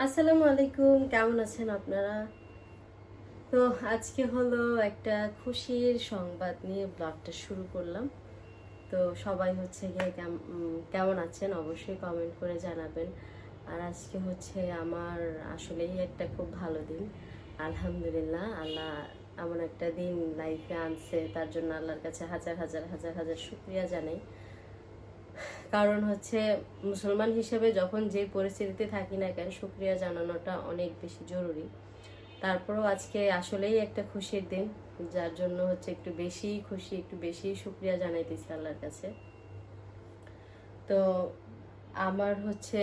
আসসালামু আলাইকুম, কেমন আছেন আপনারা? তো আজকে হলো একটা খুশির সংবাদ নিয়ে ব্লগটা শুরু করলাম। তো সবাই হচ্ছে গিয়ে কেমন আছেন অবশ্যই কমেন্ট করে জানাবেন। আর আজকে হচ্ছে আমার আসলেই একটা খুব ভালো দিন। আলহামদুলিল্লাহ, আল্লাহ এমন একটা দিন লাইফে আনছে, তার জন্য আল্লাহর কাছে হাজার হাজার হাজার হাজার শুকরিয়া জানাই। কারণ হচ্ছে মুসলমান হিসেবে যখন যে পরিস্থিতিতে থাকি না কেন, শুকরিয়া জানানোটা অনেক বেশি জরুরি। তারপরেও আজকে আসলেই একটা খুশির দিন, যার জন্য হচ্ছে একটু বেশি খুশি, একটু বেশি শুকরিয়া জানাইতেছি আল্লাহর কাছে। তো আমার হচ্ছে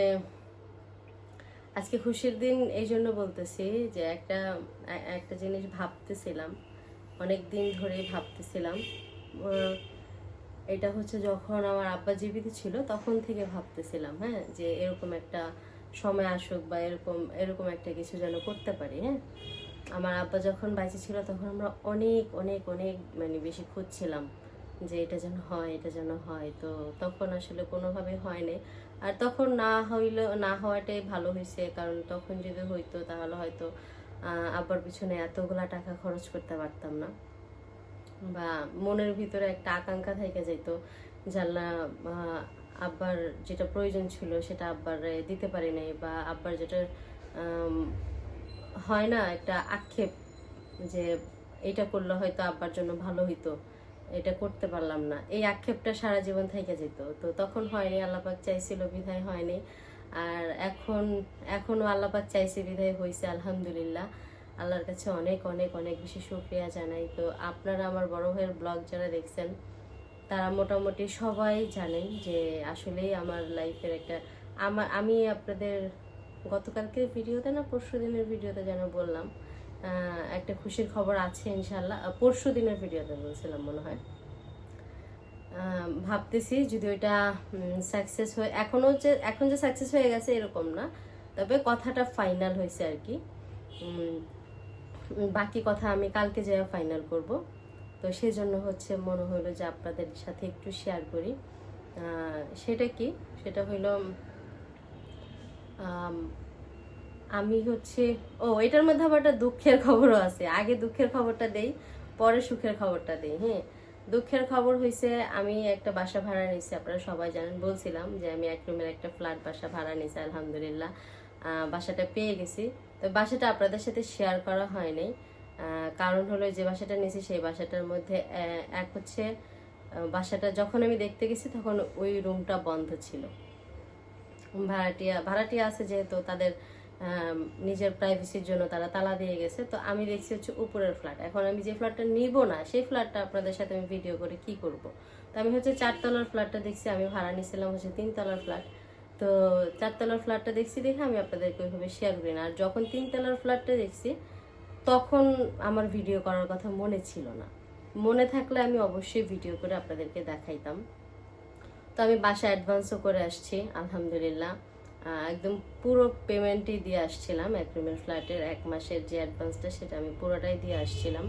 আজকে খুশির দিন এই জন্য বলতেছি যে একটা জিনিস ভাবতেছিলাম, অনেক দিন ধরেই ভাবতেছিলাম। এটা হচ্ছে যখন আমার আব্বা জীবিত ছিল তখন থেকে ভাবতেছিলাম, হ্যাঁ, যে এরকম একটা সময় আসুক বা এরকম এরকম একটা কিছু যেন করতে পারি। হ্যাঁ, আমার আব্বা যখন বাইচে ছিল তখন আমরা অনেক অনেক অনেক মানে বেশি খুঁজছিলাম যে এটা যেন হয়, এটা যেন হয়। তো তখন আসলে কোনোভাবে হয়নি। আর তখন না হওয়াটাই ভালো হয়েছে, কারণ তখন যদি হইতো তাহলে হয়তো আব্বার পিছনে এতগুলা টাকা খরচ করতে পারতাম না, বা মনের ভিতরে একটা আকাঙ্ক্ষা থেকে যেত যে আল্লাহ, আব্বার যেটা প্রয়োজন ছিল সেটা আব্বার দিতে পারি নাই, বা আব্বার যেটা আম, হয় না একটা আক্ষেপ যে এটা করলে হয়তো আব্বার জন্য ভালো হইতো, এটা করতে পারলাম না, এই আক্ষেপটা সারা জীবন থেকে যেত। তো তখন হয়নি, আল্লাপাক চাইছিল বিধায় হয়নি। আর এখনো আল্লাপাক চাইছে বিধায় হয়েছে, আলহামদুলিল্লাহ। আল্লাহর কাছে অনেক অনেক অনেক বেশি শুকরিয়া জানাই। তো আপনারা আমার বড় ভাইয়ের ব্লগ যারা দেখছেন তারা মোটামুটি সবাই জানেন যে আসলেই আমার লাইফের একটা আমি আপনাদের গতকালকে ভিডিওতে না পরশু দিনের ভিডিওতে যেন বললাম একটা খুশির খবর আছে ইনশাল্লাহ। পরশু দিনের ভিডিওতে বলছিলাম মনে হয়। ভাবতেছি যদি ওইটা সাকসেস হয়ে এখন যে সাকসেস হয়ে গেছে এরকম না, তবে কথাটা ফাইনাল হয়েছে আর কি। বাকি কথা আমি কালকে যাই ফাইনাল করব। তো সেই জন্য হচ্ছে মনে হলো যে আপনাদের সাথে একটু শেয়ার করি। সেটা কি, সেটা হইল আমি হচ্ছে, এটার মধ্যে আবার একটা দুঃখের খবরও আছে। আগে দুঃখের খবরটা দেই, পরে সুখের খবরটা দেই। হ্যাঁ, দুঃখের খবর হয়েছে আমি একটা বাসা ভাড়া নিয়েছি, আপনারা সবাই জানেন, বলছিলাম যে আমি এক রুমের একটা ফ্ল্যাট বাসা ভাড়া নিয়েছি। আলহামদুলিল্লাহ বাসাটা পেয়ে গেছি। তো বাসাটা আপনাদের সাথে শেয়ার করা হয়নি, কারণ হলো যে বাসাটা নিয়েছি সেই বাসাটার মধ্যে এক হচ্ছে বাসাটা যখন আমি দেখতে গেছি তখন ওই রুমটা বন্ধ ছিল। ভাড়াটিয়া আছে যেহেতু তাদের নিজের প্রাইভেসির জন্য তারা তালা দিয়ে গেছে। তো আমি দেখছি হচ্ছে উপরের ফ্ল্যাট। এখন আমি যে ফ্ল্যাটটা নিব না সেই ফ্ল্যাটটা আপনাদের সাথে আমি ভিডিও করে কি করব। তো আমি হচ্ছে 4 তলার ফ্ল্যাটটা দেখছি, আমি ভাড়া নিয়েছিলাম হচ্ছে 3 তলার ফ্ল্যাট। তো 4 তলার ফ্ল্যাটটা দেখছি দেখে আমি আপনাদেরকে ওইভাবে শেয়ার করি না। আর যখন 3 তলার ফ্ল্যাটটা দেখছি তখন আমার ভিডিও করার কথা মনে ছিল না। মনে থাকলে আমি অবশ্যই ভিডিও করে আপনাদেরকে দেখাইতাম। তো আমি বাসা অ্যাডভান্সও করে আসছি আলহামদুলিল্লাহ। একদম পুরো পেমেন্টই দিয়ে আসছিলাম। এক রুমের ফ্ল্যাটের 1 মাসের যে অ্যাডভান্সটা সেটা আমি পুরোটাই দিয়ে আসছিলাম।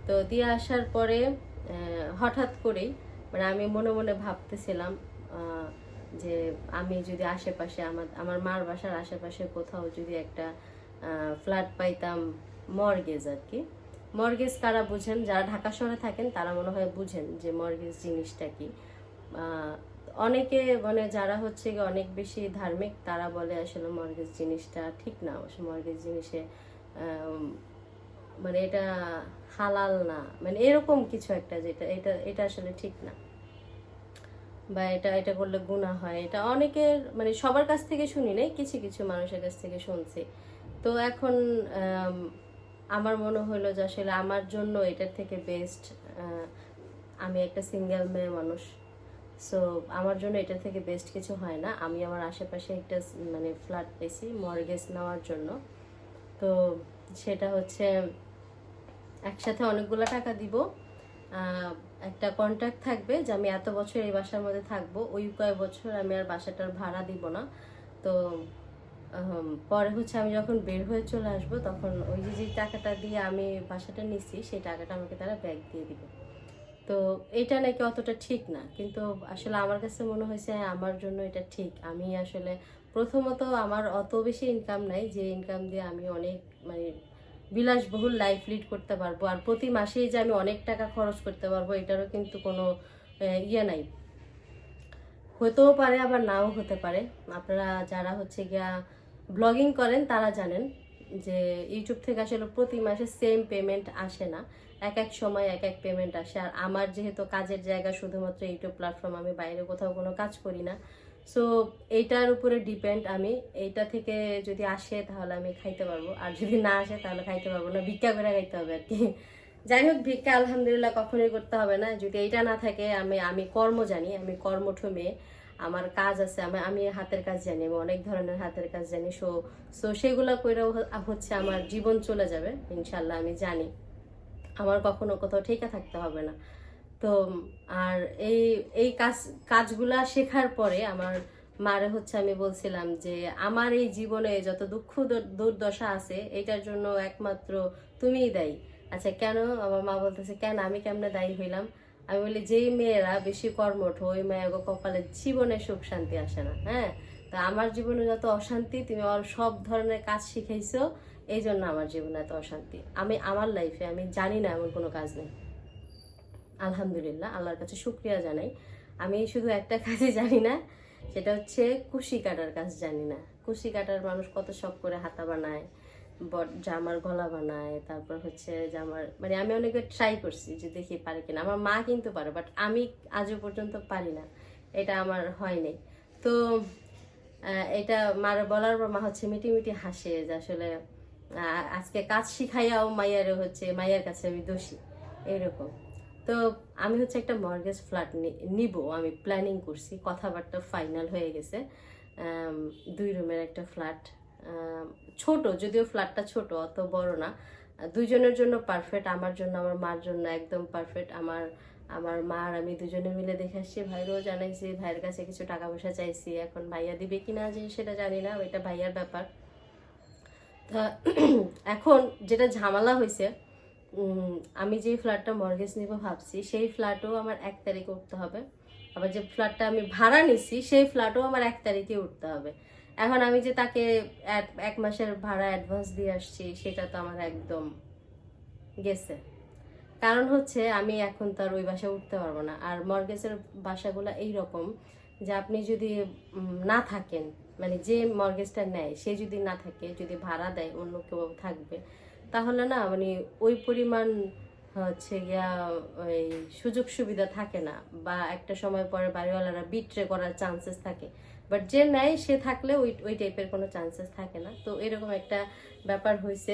তো দিয়ে আসার পরে হঠাৎ করেই মানে আমি মনে মনে ভাবতেছিলাম যে আমি যদি আশেপাশে আমার মার বাসার আশেপাশে কোথাও যদি একটা ফ্ল্যাট পাইতাম, মর্গেজ আর কি। মর্গেজ কারা বুঝেন, যারা ঢাকা শহরে থাকেন তারা মনে হয় বুঝেন যে মর্গেজ জিনিসটা কি। অনেকে মানে যারা হচ্ছে অনেক বেশি ধার্মিক তারা বলে আসলে মর্গেজ জিনিসটা ঠিক না, অবশ্য মর্গেজ জিনিসে মানে এটা হালাল না, মানে এরকম কিছু একটা, যেটা এটা এটা আসলে ঠিক না, বা এটা এটা করলে গুনাহ হয়। এটা অনেকের মানে সবার কাছ থেকে শুনি নাই, কিছু কিছু মানুষের কাছ থেকে শুনছি। তো এখন আমার মনে হলো যে আসলে আমার জন্য এটার থেকে বেস্ট, আমি একটা সিঙ্গেল মেয়ে মানুষ। সো আমার জন্য এটা থেকে বেস্ট কিছু হয় না। আমি আমার আশেপাশে একটা মানে ফ্ল্যাট পেয়েছি মর্গেজ নেওয়ার জন্য। তো সেটা হচ্ছে একসাথে অনেকগুলো টাকা দিব। একটা কন্ট্রাক্ট থাকবে যে আমি এত বছর এই বাসার মধ্যে থাকবো, ওই কয়েক বছর আমি আর বাসাটার ভাড়া দিব না। তো পরে হচ্ছে আমি যখন বের হয়ে চলে আসবো তখন ওই যে যে টাকাটা দিয়ে আমি বাসাটা নিচ্ছি সেই টাকাটা আমাকে তারা ব্যাক দিয়ে দিবে। তো এটা নাকি অতটা ঠিক না, কিন্তু আসলে আমার কাছে মনে হয়েছে আমার জন্য এটা ঠিক। আমি আসলে প্রথমত আমার অত বেশি ইনকাম নাই যে ইনকাম দিয়ে আমি অনেক মানে বিলাসবহুল লাইফ লিড করতে পারবো, আর প্রতি মাসেই যে আমি অনেক টাকা খরচ করতে পারবো এটারও কিন্তু কোনো ইয়ে নাই। হতেও পারে আবার নাও হতে পারে। আপনারা যারা হচ্ছে গিয়া ব্লগিং করেন তারা জানেন যে ইউটিউব থেকে আসলে প্রতি মাসে সেম পেমেন্ট আসে না, এক এক সময় এক এক পেমেন্ট আসে। আর আমার যেহেতু কাজের জায়গা শুধুমাত্র ইউটিউব প্ল্যাটফর্ম, আমি বাইরে কোথাও কোনো কাজ করি না, সো এইটার উপরে ডিপেন্ড আমি। এইটা থেকে যদি আসে তাহলে আমি খাইতে পারবো, আর যদি না আসে তাহলে খাইতে পারবো না, ভিক্ষা করে খাইতে হবে আর কি। যাই হোক, ভিক্ষা আলহামদুলিল্লাহ কখনোই করতে হবে না। যদি এইটা না থাকে, আমি আমি কর্ম জানি, আমি কর্মঠ মেয়ে, আমার কাজ আছে, আমি হাতের কাজ জানি, আমি অনেক ধরনের হাতের কাজ জানি। সো সো সেগুলো কইরাও হচ্ছে আমার জীবন চলে যাবে ইনশাল্লাহ, আমি জানি। আমার কখনো কোথাও ঠেকে থাকতে হবে না। তো আর এই এই কাজগুলা শেখার পরে আমার মারে হচ্ছে আমি বলছিলাম যে আমার এই জীবনে যত দুঃখ দুর্দশা আছে এটার জন্য একমাত্র তুমিই দায়ী। আচ্ছা কেন? আমার মা বলতেছে কেন, আমি কেমনে দায়ী হইলাম? আমি বলি যেই মেয়েরা বেশি কর্মঠ ওই মেয়েগো কপালে জীবনে সুখ শান্তি আসে না। হ্যাঁ, তা আমার জীবনে যত অশান্তি, তুমি আমার সব ধরনের কাজ শিখাইছো, এই জন্য আমার জীবনে এত অশান্তি। আমি আমার লাইফে আমি জানি না এমন কোনো কাজ নেই। আলহামদুলিল্লাহ, আল্লাহর কাছে শুকরিয়া জানাই। আমি শুধু একটা কাজই জানি না, সেটা হচ্ছে কুশি কাটার কাজ জানি না। কুশি কাটার মানুষ কত শখ করে হাতা বানায়, জামার গলা বানায়, তারপর হচ্ছে জামার মানে আমি অনেকে ট্রাই করছি যে দেখি পারি কিনা। আমার মা কিন্তু পারে, বাট আমি আজও পর্যন্ত পারি না, এটা আমার হয়নি। তো এটা মার বলার পর মা হচ্ছে মিটি মিটি হাসে যে আসলে আজকে কাজ শিখাইয়াও মাইয়ারে হচ্ছে মাইয়ার কাছে আমি দোষী, এইরকম। তো আমি হচ্ছে একটা মর্গেজ ফ্ল্যাট নিব, আমি প্ল্যানিং করছি, কথাবার্তা ফাইনাল হয়ে গেছে। 2 রুমের একটা ফ্ল্যাট, ছোট যদিও ফ্ল্যাটটা ছোট, অত বড় না, দুইজনের জন্য পারফেক্ট, আমার জন্য আমার মার জন্য একদম পারফেক্ট। আমার মা আর আমি দুজনে মিলে দেখে আসছি, ভাইরও জানাইছি, ভাইয়ের কাছে কিছু টাকা পয়সা চাইছি, এখন ভাইয়া দিবে কিনা যে সেটা জানি না, ওইটা ভাইয়ার ব্যাপার। তা এখন যেটা ঝামেলা হয়েছে, আমি যে ফ্ল্যাটটা মর্গেজ নিব ভাবছি সেই ফ্ল্যাটও আমার 1 তারিখে উঠতে হবে, আবার যে ফ্ল্যাটটা আমি ভাড়া নিছি সেই ফ্ল্যাটও আমার 1 তারিখে উঠতে হবে। এখন আমি যে তাকে 1 মাসের ভাড়া অ্যাডভান্স দিয়ে আসছি সেটা তো আমার একদম গেছে। কারণ হচ্ছে আমি এখন তার ওই বাসায় উঠতে পারবো না। আর মর্গেজের বাসাগুলো এইরকম যে আপনি যদি না থাকেন, মানে যে মর্গেজটা নেয় সে যদি না থাকে, যদি ভাড়া দেয় অন্য কেউ থাকবে, তাহলে না মানে ওই পরিমাণ হচ্ছে গিয়া ওই সুযোগ সুবিধা থাকে না, বা একটা সময় পরে বাড়িওয়ালারা বিট্রে করার চান্সেস থাকে। বাট যে নেয় সে থাকলে ওই ওই টাইপের কোনো চান্সেস থাকে না। তো এরকম একটা ব্যাপার হয়েছে।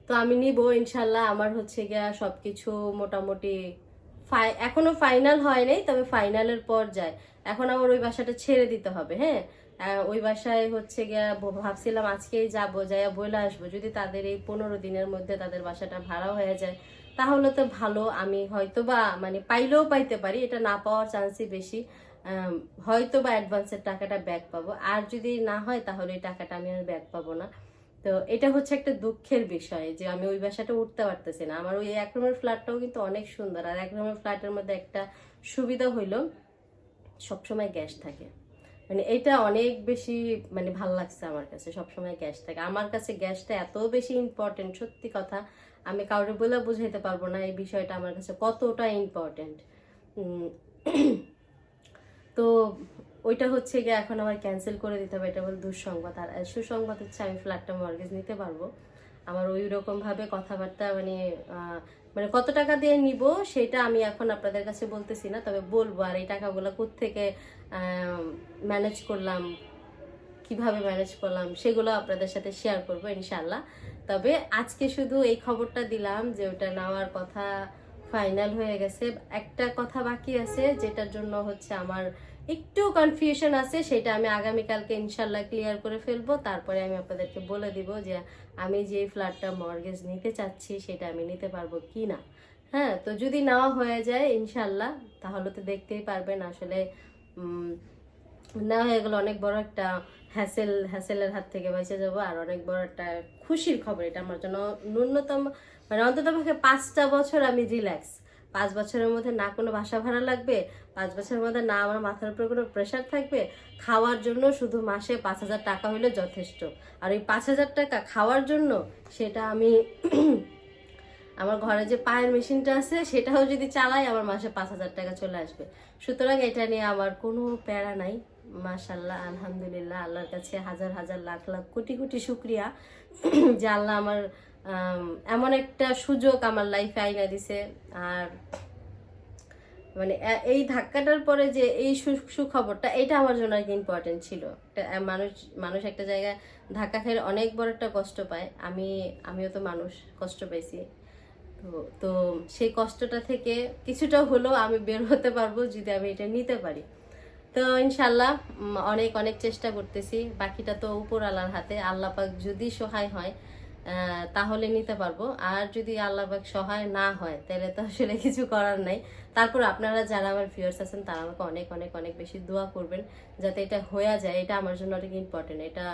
তো আমি নিব ইনশাল্লাহ। আমার হচ্ছে গিয়া সবকিছু মোটামুটি এখনো ফাইনাল হয় নাই, তবে ফাইনালের পর যায়। এখন আমার ওই বাসাটা ছেড়ে দিতে হবে। হ্যাঁ, ওই বাসায় হচ্ছে গিয়া ভাবছিলাম আজকেই যাব, যাইয়া বলে আসবো। যদি তাদের এই 15 দিনের মধ্যে তাদের বাসাটা ভাড়া হয়ে যায় তাহলে তো ভালো, আমি হয়তো বা মানে পাইলেও পাইতে পারি, এটা না পাওয়ার চান্সই বেশি। হয়তো বা অ্যাডভান্সের টাকাটা ব্যাক পাবো, আর যদি না হয় তাহলে এই টাকাটা আমি আর ব্যাক পাবো না। তো এটা হচ্ছে একটা দুঃখের বিষয় যে আমি ওই বাসাটা উঠতে পারতেছি না। আমার ওই 1 রুমের ফ্ল্যাটটাও কিন্তু অনেক সুন্দর, আর 1 রুমের ফ্ল্যাটের মধ্যে একটা সুবিধা হইলো সবসময় গ্যাস থাকে। মানে এটা অনেক বেশি মানে ভাল লাগছে আমার কাছে, সবসময় গ্যাস থাকে। আমার কাছে গ্যাসটা এত বেশি ইম্পর্টেন্ট, সত্যি কথা আমি কাউরে বলে বুঝাইতে পারবো না এই বিষয়টা আমার কাছে কতটা ইম্পর্টেন্ট। তো ওইটা হচ্ছে গিয়ে এখন আমার ক্যান্সেল করে দিতে হবে, এটা বল দুঃসংবাদ। আর সুসংবাদ হচ্ছে আমি ফ্ল্যাটটা মর্গেজ নিতে পারবো। আমার ওই রকম ভাবে কথাবার্তা মানে মানে কত টাকা দিয়ে নিব সেটা আমি এখন আপনাদের কাছে বলতেছি না, তবে বলবো। আর এই টাকাগুলো কোত্থেকে ম্যানেজ করলাম, কিভাবে ম্যানেজ করলাম সেগুলো আপনাদের সাথে শেয়ার করবো ইনশাল্লাহ। তবে আজকে শুধু এই খবরটা দিলাম যে ওটা নেওয়ার কথা ফাইনাল হয়ে গেছে। একটা কথা বাকি আছে যেটার জন্য হচ্ছে আমার একটু কনফিউশন আছে, সেটা আমি আগামীকালকে ইনশাল্লাহ ক্লিয়ার করে ফেলবো। তারপরে আমি আপনাদেরকে বলে দিব যে আমি যে ফ্ল্যাটটা মর্গেজ নিতে চাচ্ছি সেটা আমি নিতে পারবো কি না। হ্যাঁ, তো যদি নেওয়া হয়ে যায় ইনশাল্লাহ তাহলে তো দেখতেই পারবেন আসলে নেওয়া হয়ে গেলে অনেক বড় একটা হ্যাসেলের হাত থেকে বেঁচে যাবো, আর অনেক বড় একটা খুশির খবর এটা আমার জন্য। ন্যূনতম মানে অন্তত পক্ষে 5টা বছর আমি রিল্যাক্স, 5 বছরের মধ্যে না কোনো বাসা ভাড়া লাগবে, 5 বছরের মধ্যে না আমার মাথার উপর কোনো প্রেশার থাকবে, খাওয়ার জন্য শুধু মাসে 5,000 টাকা হলে যথেষ্ট। আর এই 5,000 টাকা খাওয়ার জন্য সেটা আমি আমার ঘরে যে পায়ের মেশিনটা আছে সেটাও যদি চালাই আমার মাসে 5,000 টাকা চলে আসবে। সুতরাং এটা নিয়ে আমার কোনো প্যারা নাই। মাশাল্লাহ, আলহামদুলিল্লাহ, আল্লাহর কাছে হাজার হাজার লাখ লাখ কোটি কোটি শুক্রিয়া যে আল্লাহ আমার এমন একটা সুযোগ আমার লাইফে আইনা দিছে। আর মানে এই ধাক্কাটার পরে যে এই সুখবরটা, এটা আমার জন্য আর কি ইম্পর্টেন্ট ছিল। মানুষ মানুষ একটা জায়গায় ধাক্কা খেয়ে অনেক বড় একটা কষ্ট পায়, আমিও তো মানুষ, কষ্ট পাইছি। তো তো সেই কষ্টটা থেকে কিছুটা হলেও আমি বের হতে পারবো যদি আমি এটা নিতে পারি। তো ইনশাল্লাহ অনেক অনেক চেষ্টা করতেছি, বাকিটা তো উপরওয়ালার হাতে। আল্লাহ পাক যদি সহায় হয় তাহলে নিতে পারবো, আর যদি আল্লাহ পাক সহায় না হয় তাহলে তো আসলে কিছু করার নাই। তারপর আপনারা যারা আমার ভিউয়ার্স আছেন তারা আমাকে অনেক অনেক অনেক বেশি দোয়া করবেন যাতে এটা হয়ে যায়। এটা আমার জন্য অনেক ইম্পর্টেন্ট। এটা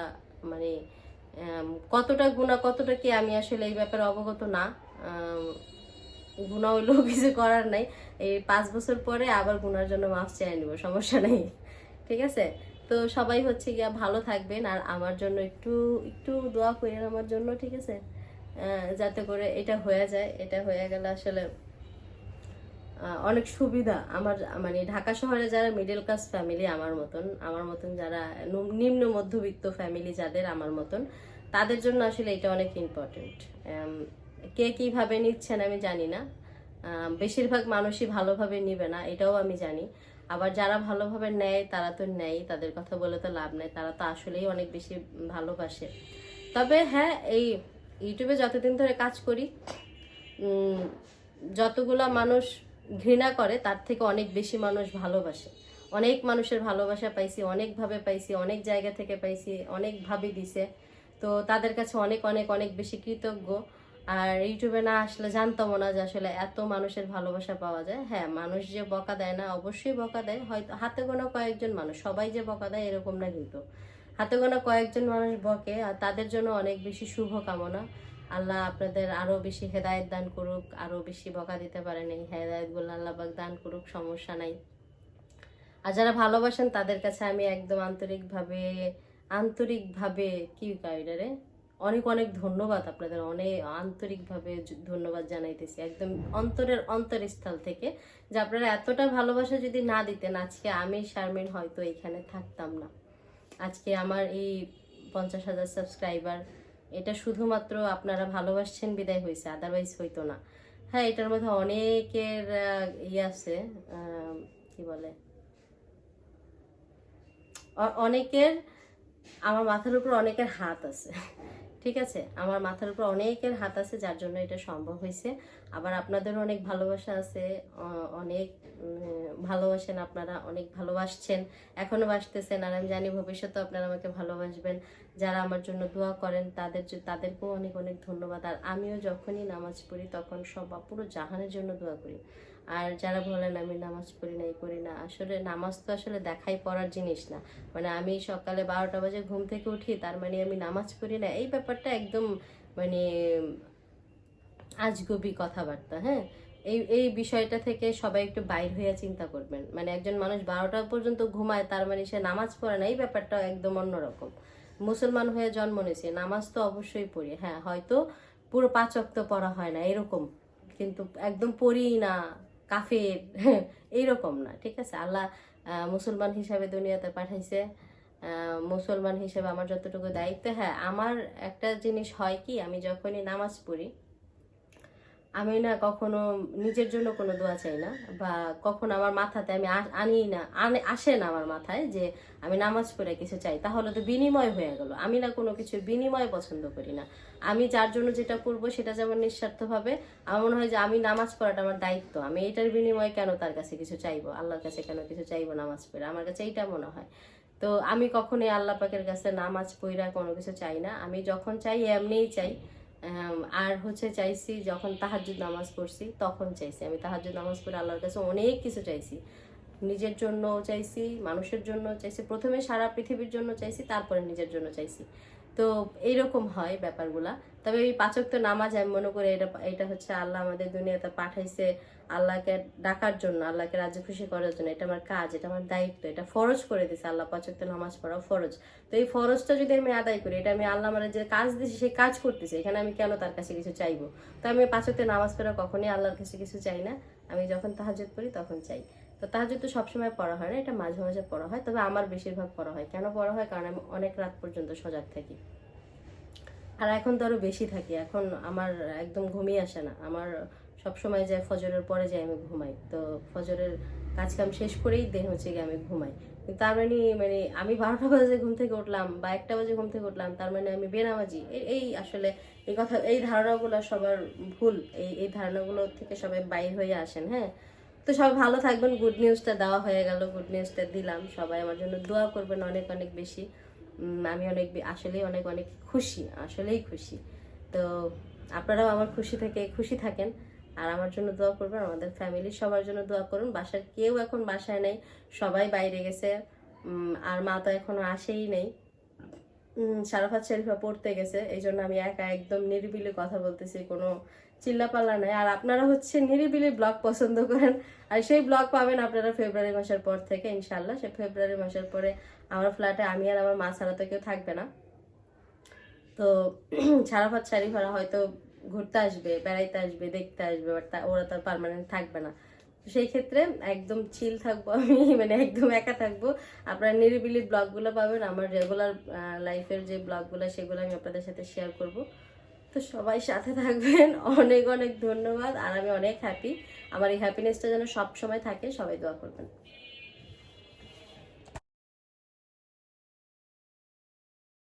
মানে কতটা গুণা কতটা কি আমি আসলে এই ব্যাপারে অবগত না। গুণা হইলেও কিছু করার নাই, এই 5 বছর পরে আবার গুনার জন্য মাফ চেয়ে নিব, সমস্যা নেই, ঠিক আছে? তো সবাই হচ্ছে গিয়া ভালো থাকবেন, আর আমার জন্য একটু একটু দোয়া করেন আমার জন্য, ঠিক আছে? যাতে করে এটা হয়ে যায়। এটা হয়ে গেলে আসলে অনেক সুবিধা আমার, মানে ঢাকা শহরে যারা মিডল ক্লাস ফ্যামিলি আমার মতন যারা নিম্ন মধ্যবিত্ত ফ্যামিলি যাদের আমার মতন, তাদের জন্য আসলে এটা অনেক ইম্পর্টেন্ট। কে কিভাবে নিচ্ছেন আমি জানি না, বেশিরভাগ মানুষই ভালোভাবে নিবে না, এটাও আমি জানি। আবার যারা ভালোভাবে নেয় তারা তো নেয়, তাদের কথা বলে তো লাভ নেই, তারা তো আসলেই অনেক বেশি ভালোবাসে। তবে হ্যাঁ, এই ইউটিউবে যতদিন ধরে কাজ করি যতগুলা মানুষ ঘৃণা করে তার থেকে অনেক বেশি মানুষ ভালোবাসে। অনেক মানুষের ভালোবাসা পাইছি, অনেকভাবে পাইছি, অনেক জায়গা থেকে পাইছি, অনেকভাবে দিছে। তো তাদের কাছে অনেক অনেক অনেক বেশি কৃতজ্ঞ। আর ইউটিউবে না আসলে জানতাম না যে আসলে এত মানুষের ভালোবাসা পাওয়া যায়। হ্যাঁ, মানুষ যে বকা দেয় না, অবশ্যই বকা দেয়, হয়তো হাতে গোনা কয়েকজন মানুষ, সবাই যে বকা দেয় এরকম না, কিন্তু হাতে গোনা কয়েকজন মানুষ বকে, আর তাদের জন্য অনেক বেশি শুভ কামনা। আল্লাহ আপনাদের আরো বেশি হেদায়েত দান করুক, আরো বেশি বকা দিতে পারেন এই হেদায়েত গুলো আল্লাহ পাক দান করুক, সমস্যা নাই। আর যারা ভালোবাসেন তাদের কাছে আমি একদম আন্তরিকভাবে কি কাইডারে অনেক অনেক ধন্যবাদ, আপনাদের অনেক আন্তরিকভাবে ধন্যবাদ জানাইতেছি একদম অন্তরের অন্তরস্থল থেকে, যে আপনারা এতটা ভালোবাসা যদি না দিতেন আজকে আমি শারমিন হয়তো এখানে থাকতাম না। আজকে আমার এই 50,000 সাবস্ক্রাইবার, এটা শুধুমাত্র আপনারা ভালোবাসছেন বিদায় হয়েছে, আদারওয়াইজ হইতো না। হ্যাঁ, এটার মধ্যে অনেকের আছে, কি বলে, অনেকের, আমার মাথার উপর অনেকের হাত আছে, ঠিক আছে? আমার মাথার উপর অনেকের হাত আছে যার জন্য এটা সম্ভব হয়েছে। আবার আপনাদেরও অনেক ভালোবাসা আছে, অনেক ভালোবাসেন আপনারা, অনেক ভালোবাসছেন, এখনো বাসতেছেন, আর আমি জানি ভবিষ্যতে আপনারা আমাকে ভালোবাসবেন। যারা আমার জন্য দোয়া করেন তাদেরকেও অনেক অনেক ধন্যবাদ। আর আমিও যখনই নামাজ পড়ি তখন পুরো জাহানের জন্য দোয়া করি। আর যারা বলেন আমি নামাজ পড়ি না, এই করি না, আসলে নামাজ তো আসলে দেখাই পড়ার জিনিস না। মানে আমি সকালে 12টা বাজে ঘুম থেকে উঠি তার মানে আমি নামাজ পড়ি না, এই ব্যাপারটা একদম মানে আজগুবি কথাবার্তা। হ্যাঁ, এই বিষয়টা থেকে সবাই একটু বাইর হয়ে চিন্তা করবেন। মানে একজন মানুষ 12টা পর্যন্ত ঘুমায় তার মানে সে নামাজ পড়ে না, এই ব্যাপারটা একদম অন্যরকম। মুসলমান হয়ে জন্ম নিয়েছে, নামাজ তো অবশ্যই পড়ি, হ্যাঁ হয়তো পুরো 5 ওয়াক্ত পড়া হয় না এরকম, কিন্তু একদম পড়ি না, কাফের এইরকম না, ঠিক আছে? আল্লাহ মুসলমান হিসাবে দুনিয়াতে পাঠাইছে, মুসলমান হিসেবে আমার যতটুকু দায়িত্ব। হ্যাঁ, আমার একটা জিনিস হয় কি, আমি যখনই নামাজ পড়ি আমি না কখনো নিজের জন্য কোনো দোয়া চাই না, বা কখনো আমার মাথাতে আমি আসে না আমার মাথায় যে আমি নামাজ পড়ে কিছু চাই, তাহলে তো বিনিময় হয়ে গেল। আমি না কোনো কিছু বিনিময় পছন্দ করি না। আমি যার জন্য যেটা করব সেটা যেমন নিঃস্বার্থভাবে, আমার মনে হয় যে আমি নামাজ পড়াটা আমার দায়িত্ব, আমি এটার বিনিময়ে কেন তার কাছে কিছু চাইবো, আল্লাহর কাছে কেন কিছু চাইবো নামাজ পড়ে, আমার কাছে এইটা মনে হয়। তো আমি কখনোই আল্লাহ পাকের কাছে নামাজ পড়া কোনো কিছু চাই না, আমি যখন চাই এমনিই চাই। আর হচ্ছে চাইছি যখন তাহাজ্জুদ নামাজ পড়ছি তখন চাইছি, আমি তাহাজ্জুদ নামাজ পড়ে আল্লাহর কাছে অনেক কিছু চাইছি, নিজের জন্য চাইছি, মানুষের জন্য চাইছি, প্রথমে সারা পৃথিবীর জন্য চাইছি, তারপরে নিজের জন্য চাইছি। তো এইরকম হয় ব্যাপারগুলা। তবে এই 5 ওয়াক্ত নামাজ আমি মনে করি এটা এটা হচ্ছে আল্লাহ আমাদের দুনিয়াতে পাঠাইছে আল্লাহকে ডাকার জন্য, আল্লাহকে রাজি খুশি করার জন্য। এটা আমার কাজ, এটা আমার দায়িত্ব, এটা ফরজ করে দিছে আল্লাহ। 5 ওয়াক্ত নামাজ পড়া ফরজ। তো এই ফরজটা যদি আমি আদায় করি, এটা আমি আল্লাহ আমার যে কাজ দিয়েছি সেই কাজ করতেছি, এখানে আমি কেন তার কাছে কিছু চাইবো? তো আমি 5 ওয়াক্ত নামাজ পড়া কখনোই আল্লাহর কাছে কিছু চাই না। আমি যখন তাহাজ্জুদ পড়ি তখন চাই। তো তাহাজ্জুদ তো সবসময় পড়া হয় না, এটা মাঝে মাঝে পড়া হয়। তবে আমার বেশিরভাগ পড়া হয়। কেন পড়া হয়? কারণ আমি অনেক রাত পর্যন্ত সজাগ থাকি। আর এখন তো আরো বেশি থাকি। এখন আমার একদম ঘুমিয়ে আসে না। আমার সব সময় যায় ফজরের পরে যাই আমি ঘুমাই। তো ফজরের কাজ কাম শেষ করেই দেন হচ্ছে গিয়ে আমি ঘুমাই। কিন্তু তার মানে আমি 12টা বাজে ঘুম থেকে উঠলাম বা 1টা বাজে ঘুম থেকে উঠলাম, তার মানে আমি বেনামাজি। এই আসলে এই কথা, এই ধারণাগুলো সবার ভুল। এই ধারণাগুলো থেকে সবাই বাইর হয়ে আসেন, হ্যাঁ। তো সবাই ভালো থাকবেন। গুড নিউজটা দেওয়া হয়ে গেল, গুড নিউজটা দিলাম। সবাই আমার জন্য দোয়া করবেন অনেক অনেক বেশি। আমি অনেক আসলেই অনেক অনেক খুশি, আসলেই খুশি। তো আপনারাও আমার খুশি থাকেন। আর আমার জন্য দোয়া করবেন, আমাদের ফ্যামিলির সবার জন্য দোয়া করুন। বাসার কেউ এখন বাসায় নেই, সবাই বাইরে গেছে। আর মা তো এখনো আসেই নেই। শারাফাত শরীফা পড়তে গেছে, এই জন্য আমি একা একদম নিরিবিলি কথা বলতেছি, কোনো চিল্লাপাল্লা নাই। আর আপনারা হচ্ছে নিরিবিলি ব্লগ পছন্দ করেন, আর সেই ব্লগ পাবেন আপনারা ফেব্রুয়ারি মাসের পর থেকে ইনশাল্লাহ। সে ফেব্রুয়ারি মাসের পরে আমার ফ্ল্যাটে আমি আর আমার মা ছাড়া তো কেউ থাকবে না। তো শারাফাত শরীফারা হয়তো ঘুরতে আসবে, বেড়াইতে আসবে, দেখতে আসবে, বাট ওরা তো পার্মানেন্ট থাকবে না। সেই ক্ষেত্রে একদম চিল থাকবো আমি, মানে একদম একা থাকবো। আপনারা নিরিবিলি ব্লগগুলো পাবেন। আমার রেগুলার লাইফের যে ব্লগগুলো সেগুলো আমি আপনাদের সাথে শেয়ার করব। তো সবাই সাথে থাকবেন। অনেক অনেক ধন্যবাদ। আর আমি অনেক হ্যাপি। আমার এই হ্যাপিনেসটা যেন সব সময় থাকে, সবাই দোয়া করবেন।